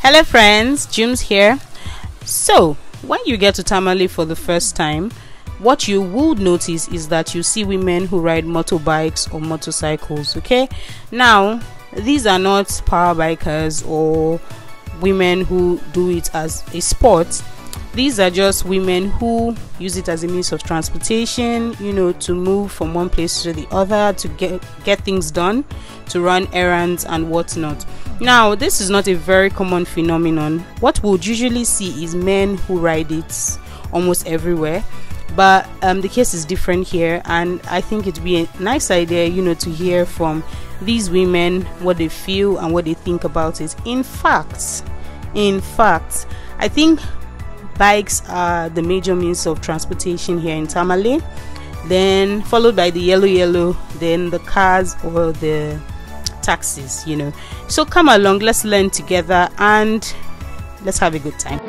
Hello friends, Jums here. So when you get to Tamale for the first time, what you would notice is that you see women who ride motorbikes or motorcycles. Okay, now these are not power bikers or women who do it as a sport. These are just women who use it as a means of transportation, you know, to move from one place to the other, to get things done, to run errands and whatnot. Now, this is not a very common phenomenon. What we would usually see is men who ride it almost everywhere, but the case is different here, and I think it'd be a nice idea, you know, to hear from these women what they feel and what they think about it. In fact, I think bikes are the major means of transportation here in Tamale, then followed by the yellow, then the cars or the taxis, you know. So come along, let's learn together and let's have a good time.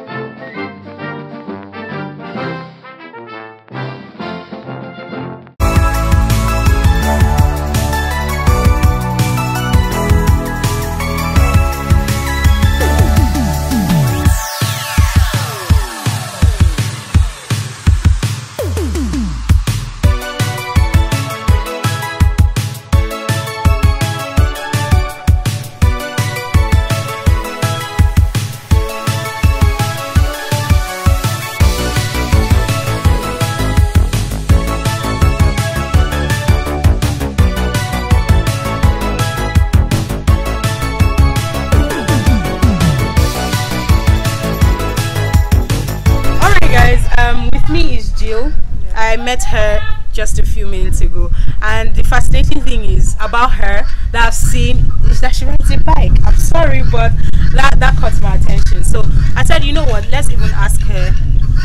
With me is Jill. I met her just a few minutes ago, and the fascinating thing is about her that I've seen is that she rides a bike. I'm sorry, but that caught my attention. So I said, you know what, let's even ask her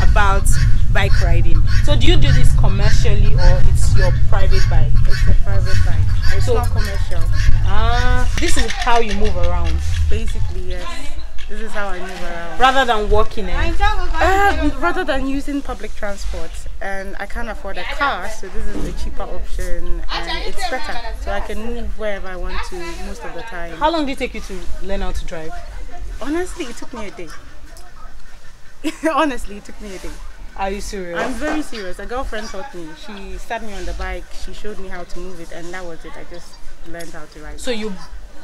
about bike riding. So do you do this commercially or it's your private bike? It's a private bike. It's not commercial. This is how you move around. Basically, yes. This is how I move around. Rather than walking rather than using public transport, and I can't afford a car, so this is a cheaper option and it's better. So I can move wherever I want to most of the time. How long did it take you to learn how to drive? Honestly, it took me a day. Honestly, it took me a day. Are you serious? I'm very serious. A girlfriend taught me. She sat me on the bike, she showed me how to move it, and that was it. I just learned how to ride. So you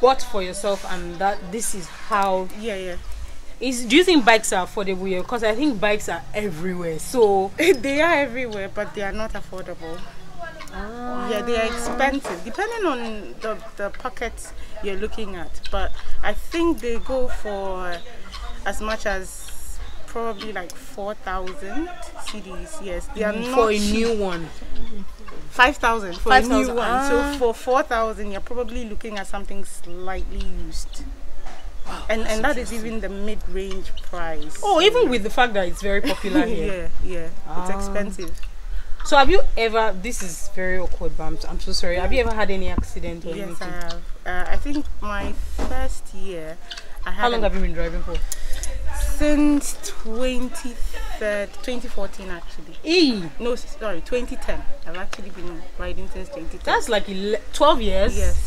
bought for yourself, and this is how. Yeah. Do you think bikes are affordable here? Because I think bikes are everywhere. So they are everywhere, but they are not affordable. Yeah, they are expensive depending on the pockets you're looking at. But I think they go for as much as probably like 4,000 CDs. Yes, they are not for a new one. 5,000 for a new one. So for 4,000, you're probably looking at something slightly used. Wow, and that is even the mid-range price. Oh, even with the fact that it's very popular here. yeah. It's expensive. So have you ever, this is very awkward, but I'm so sorry, have you ever had any accident or anything? Yes, I have. I think my first year I had. How long have you been driving for? Since 2014 actually. No, sorry, 2010. I've actually been riding since 2010. That's like 12 years? Yes,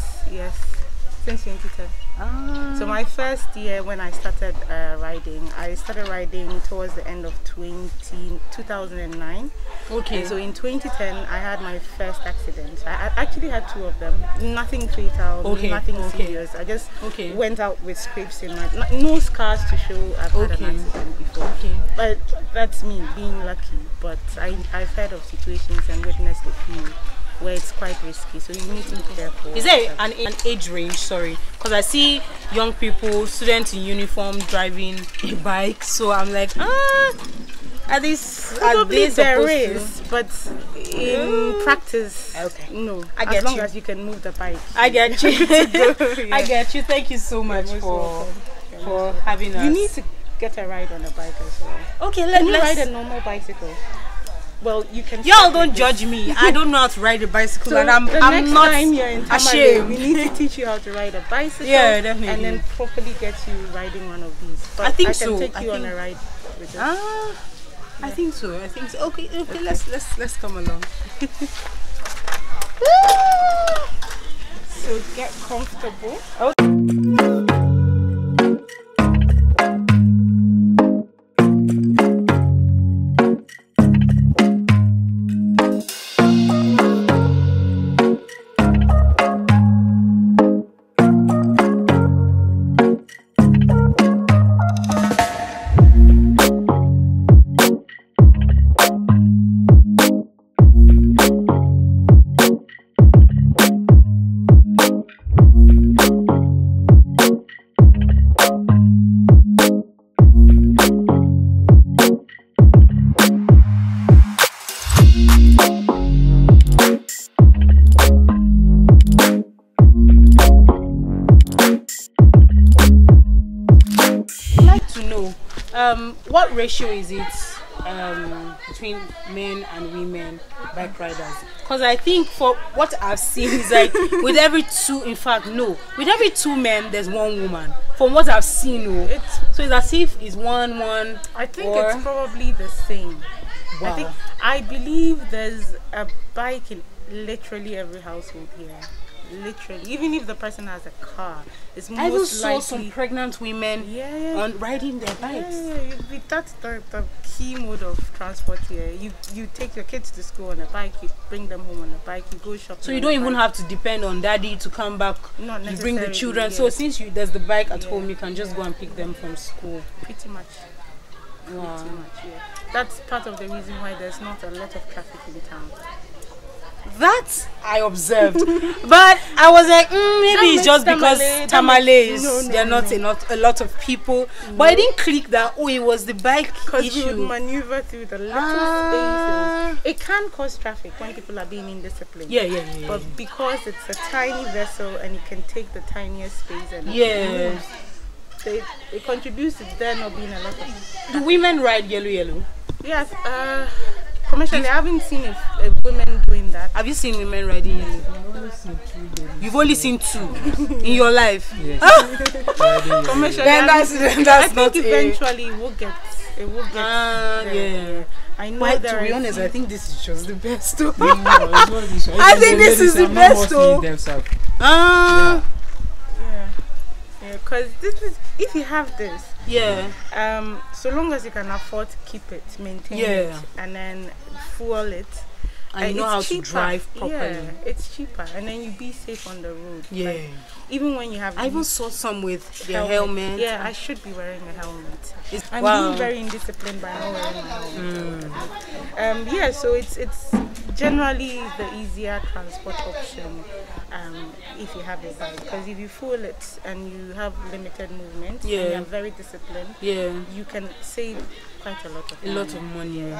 since 2010. So my first year when I started riding, I started riding towards the end of 2009. Okay. And so in 2010, I had my first accident. I actually had two of them. Nothing fatal, nothing serious. I just went out with scrapes in my... No scars to show I've had an accident before. But that's me being lucky. But I've heard of situations and witnessed a few where it's quite risky, so you need to be careful. Is there an age range? Sorry, because I see young people, students in uniform driving a bike, so I'm like, probably there is, but in practice, no. As long as you can move the bike. I get you. I get you. Thank you so much for having us. You need to get a ride on a bike as well. Okay, let's ride a normal bicycle. Well, you can. Y'all don't judge me. I don't know how to ride a bicycle, and I'm next not time you're in Tamale, ashamed. We need to teach you how to ride a bicycle. Yeah, definitely. And then properly get you riding one of these. But I think I can take you on a ride with us. I think so. Okay. Let's come along. So get comfortable. Okay. What ratio is it between men and women bike riders? Because I think for what I've seen is like with every two men there's one woman. From what I've seen, so it's as if it's one. I think it's probably the same. Wow. I believe there's a bike in literally every household here. Literally, even if the person has a car, it's most likely. I saw some pregnant women on riding their bikes. That's the key mode of transport here. You take your kids to school on a bike, you bring them home on a bike, you go shopping. So you don't even have to depend on daddy to come back. Not you bring the children. So since there's the bike at home, you can just go and pick them from school. Pretty much. Wow. Pretty much, yeah. That's part of the reason why there's not a lot of traffic in town. That I observed, but I was like, maybe it's just because Tamale there are not a lot of people. But I didn't click that. It was the bike issue. We would maneuver through the little spaces. It can cause traffic when people are being indisciplined. Yeah. But because it's a tiny vessel and it can take the tiniest space and it contributes to there not being a lot of. Do women ride yellow? Yes. Commercially, I haven't seen women doing that. Have you seen women riding yellow? You've only seen two in your life. Yes. Commercially, then that's I not think eventually it will get yeah. I know. But to be honest, I think this is just the best. I think this is the best. Because if you have this, so long as you can afford to keep it, maintain it, and then fuel it, and you know how to drive properly. It's cheaper, and then you be safe on the road. Like, even when you have. I even saw some with their helmet. Yeah, I should be wearing a helmet. I'm being very indisciplined by not wearing my helmet. So it's generally the easier transport option if you have a bike, because if you fuel it and you have limited movement and you're very disciplined, you can save quite a lot of money.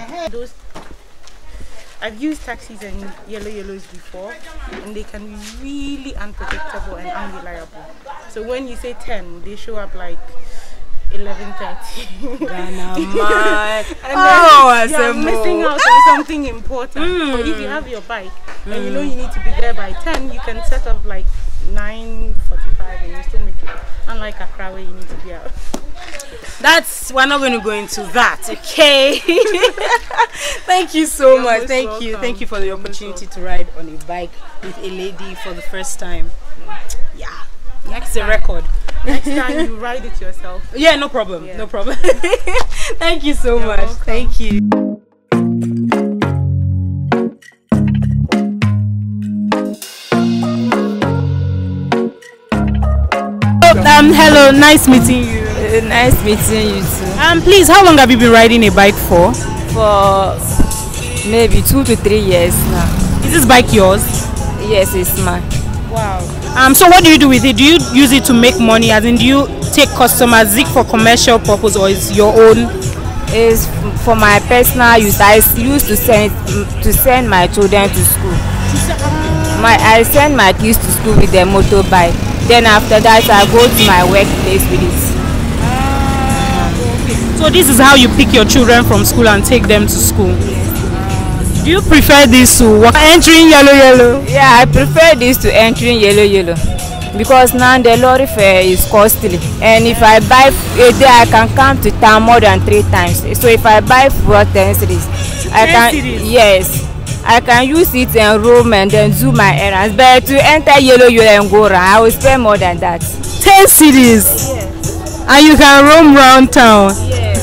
I've used taxis and yellows before, and they can be really unpredictable and unreliable. So when you say 10, they show up like 11:30. You're missing out on something important. But if you have your bike and you know you need to be there by 10, you can set up like 9:45 and you still make it. Unlike Accra, where you need to be out. We're not going to go into that, okay? Thank you so much. Thank you for the opportunity to ride on a bike with a lady for the first time. Yeah, next a record. Next time you ride it yourself. Yeah, no problem. No problem. Thank you so much. Welcome. Thank you. Hello, nice meeting you. Nice meeting you too. Please, how long have you been riding a bike for? For maybe 2 to 3 years now. Is this bike yours? Yes, it's mine. Wow. So what do you do with it? Do you use it to make money? As in, do you take customers? Is it for commercial purpose or is your own? It's for my personal use. I used to send my children to school. I send my kids to school with their motorbike. Then after that, I go to my workplace with it. So this is how you pick your children from school and take them to school? Do you prefer this to entering yellow? Yeah, I prefer this to entering yellow. Because now the lorry fare is costly. And if I buy a day, I can come to town more than 3 times. So if I buy for 10 cities, I can use it and roam and then do my errands. But to enter yellow and go around, I will spend more than that. 10 cities? Yes. And you can roam around town? Yes.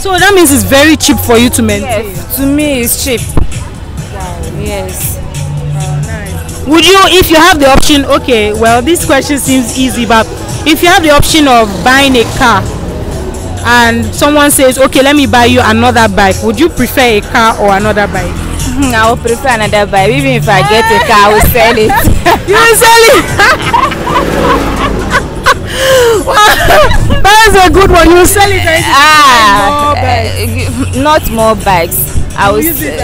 So that means it's very cheap for you to maintain? Yes, to me it's cheap. Wow. Yes. Nice. Would you, if you have the option, okay, well this question seems easy, but if you have the option of buying a car and someone says, okay, let me buy you another bike, would you prefer a car or another bike? I will prefer another bike. Even if I get a car, I will sell it. You will sell it? That is a good one. You will sell it. Not more bikes. I will use it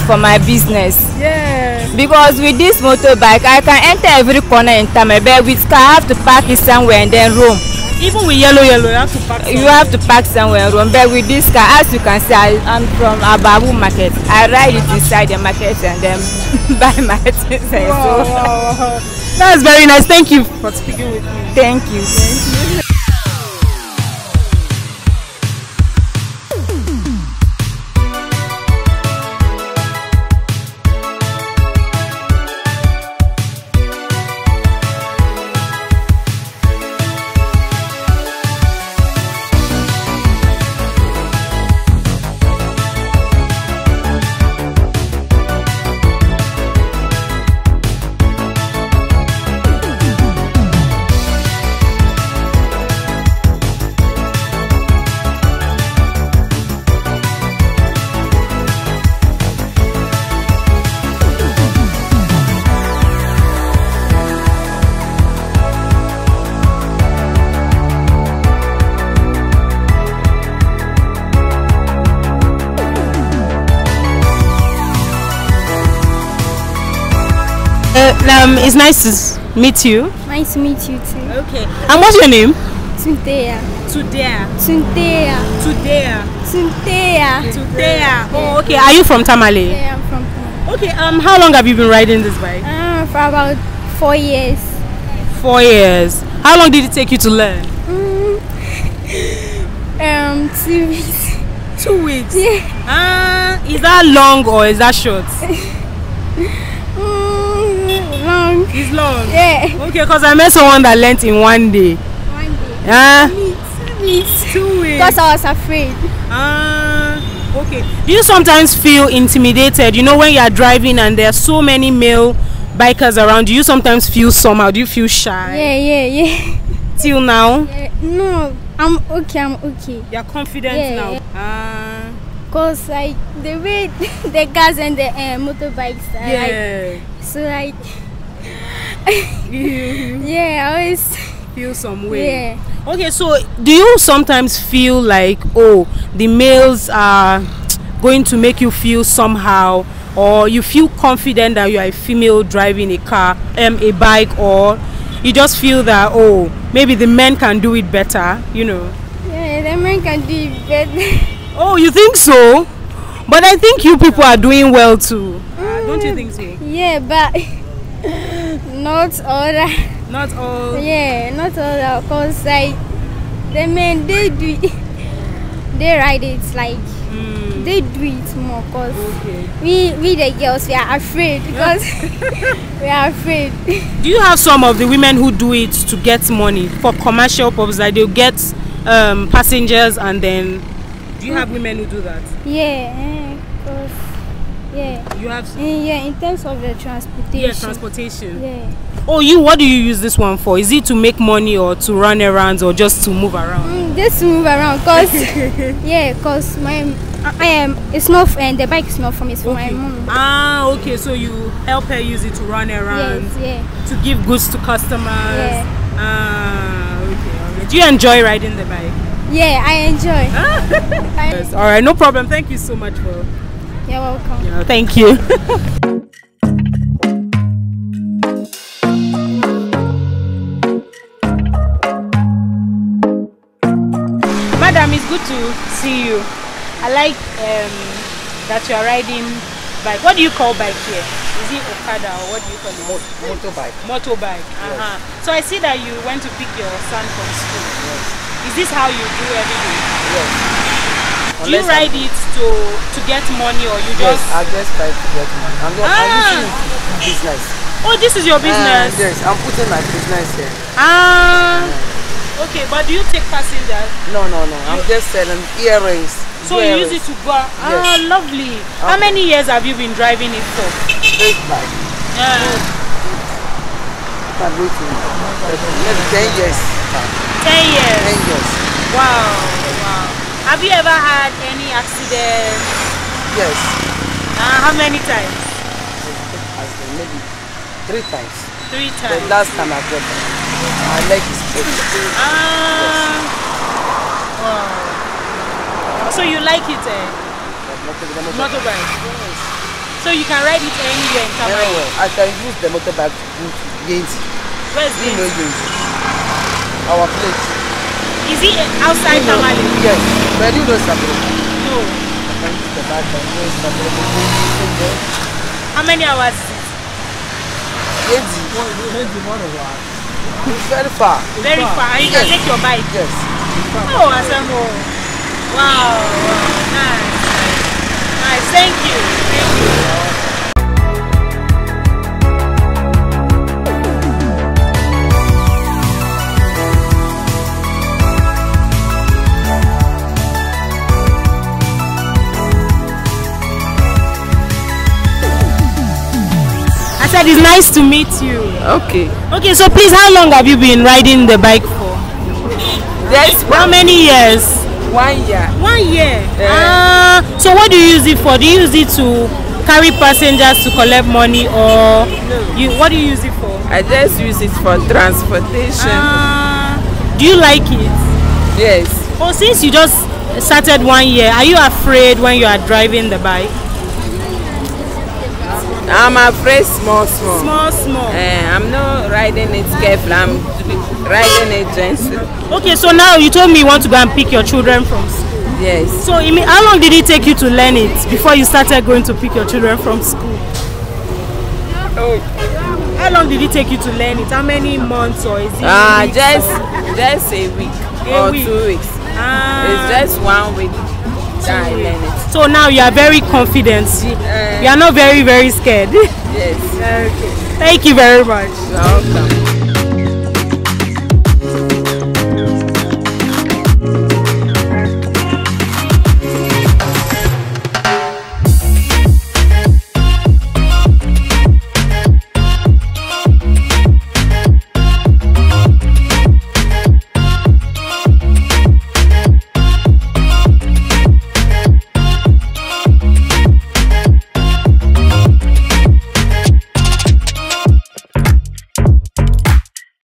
for my business. Yeah. Because with this motorbike, I can enter every corner in Tamale. But with car, I have to park it somewhere and then roam. Even with yellow, you have to park somewhere. You have to park somewhere. But with this car, as you can see, I'm from Ababu market. I ride it inside the market and then buy my things. Wow. That's very nice. Thank you for speaking with me. Thank you. Thank you. It's nice to meet you. Nice to meet you too. Okay. And what's your name? Tuntea. Tudea. Tuntea. Tudea. Tuntea. Tudea. Oh, okay. Are you from Tamale? Yeah, I'm from Tamale. Okay. How long have you been riding this bike? For about 4 years. 4 years. How long did it take you to learn? 2 weeks. 2 weeks. Yeah. Is that long or is that short? Long. It's long. Yeah. Okay, because I met someone that learnt in 1 day. 1 day. Yeah. 2 weeks. 2 weeks. Because I was afraid. Okay. Do you sometimes feel intimidated? You know, when you are driving and there are so many male bikers around, do you sometimes feel somehow? Do you feel shy? Yeah. Till now? Yeah. No, I'm okay. You're confident now? Yeah. Because like the way the cars and the motorbikes are like, so like yeah, I always feel some way. Yeah. Okay, so do you sometimes feel like, oh, the males are going to make you feel somehow, or you feel confident that you are a female driving a car, a bike, or you just feel that, oh, maybe the men can do it better, you know? Yeah, the men can do it better. Oh, you think so? But I think you people are doing well too. Don't you think so? Yeah, but not all that. Not all. Yeah, not all that. Because like the men, they do it, they ride it like they do it more. Cause we the girls, we are afraid because we are afraid. Do you have some of the women who do it to get money for commercial purposes? Like they'll get passengers and then. Do you have women who do that? Yeah, because you have. Yeah, in terms of the transportation. Yeah, transportation. Yeah. Oh, what do you use this one for? Is it to make money or to run errands or just to move around? Just to move around, cause cause it's not the bike is not for me, it's for my mom. Okay, so you help her use it to run errands. Yes, to give goods to customers. Yeah. Okay. Do you enjoy riding the bike? Yeah, I enjoy. Yes, all right, no problem. Thank you so much for. You're welcome. Yeah, thank you. Madam, it's good to see you. I like that you are riding bike. What do you call bike here? Is it Okada or what do you call it? Motorbike. Motorbike. Yes. So I see that you went to pick your son from school. Yes. Is this how you do every day? Yes. Do you ride it to get money or you just? Yes, I just try to get money. I'm using it to do business. Oh, this is your business? Yes, I'm putting my business here. Okay, but do you take passengers? No. I'm just selling earrings. So you use it to go? Yes. Lovely. Okay. How many years have you been driving it for? This bike. I'm waiting. Maybe 10 years. 10 years? 10 years. Wow. Have you ever had any accident? Yes. How many times? Maybe 3 times. 3 times? The last time I got it, my leg is broken. Wow. So you like it, motorbike? Yes. So you can ride it anywhere in Tamale? Anywhere. I can use the motorbike to Yenti. Where's Yenti? Our place. Is he outside Tamale? Yes. But you know something? No. How many hours is it? Very far. Very far. And you can take your bike? Yes. Oh, Asamo. Wow. Nice. Nice. Thank you. Thank you. I said it's nice to meet you. Okay. Okay, so please, how long have you been riding the bike for? Yes. How many years? 1 year. 1 year. So what do you use it for? Do you use it to carry passengers to collect money, or what do you use it for? I just use it for transportation. Do you like it? Yes. Oh, since you just started 1 year, are you afraid when you are driving the bike? I'm afraid small. I'm not riding it carefully. I'm riding it gently. Okay, so now you told me you want to go and pick your children from school. Yes. So how long did it take you to learn it before you started going to pick your children from school? Oh. How long did it take you to learn it? How many months, or is it just a week or 2 weeks. It's just 1 week that I learn it. So now you are very confident. You are not very, very scared. Yes. Okay. Thank you very much. You're welcome.